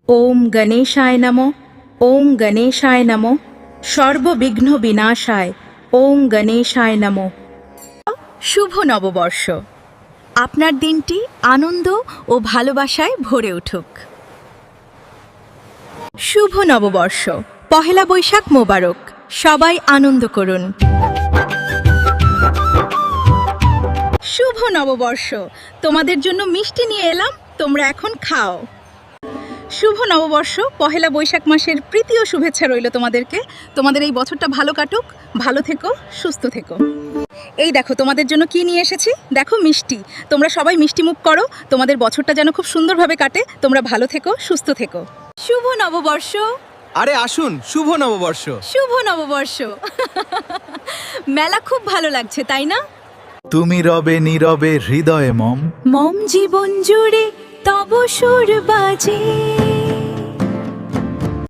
ওম গণেশায় নমঃ। ওম গণেশায় নমঃ। সর্ববিঘ্ন বিনাশায় ওম গণেশায় নমঃ। শুভ নববর্ষ। আপনার দিনটি আনন্দ ও ভালোবাসায় ভরে উঠুক। শুভ নববর্ষ, পহেলা বৈশাখ মোবারক। সবাই আনন্দ করুন। শুভ নববর্ষ, তোমাদের জন্য মিষ্টি নিয়ে এলাম, তোমরা এখন খাও। শুভ নববর্ষ, পহেলা বৈশাখ মাসের প্রীতি ও শুভেচ্ছা রইল তোমাদেরকে। তোমাদের এই বছরটা ভালো কাটুক, ভালো থেকো, সুস্থ থেকো। এই দেখো তোমাদের জন্য কি নিয়ে এসেছি, দেখো মিষ্টি। তোমরা সবাই মিষ্টি মুখ করো, তোমাদের বছরটা যেন খুব সুন্দরভাবে কাটে। তোমরা ভালো থেকো, সুস্থ থেকো। শুভ নববর্ষ। আরে আসুন, শুভ নববর্ষ। শুভ নববর্ষ। মেলা খুব ভালো লাগছে, তাই না? তুমি রবে নীরবে হৃদয়ে মম। মম জীবন জুড়ে তব সুর বাজে।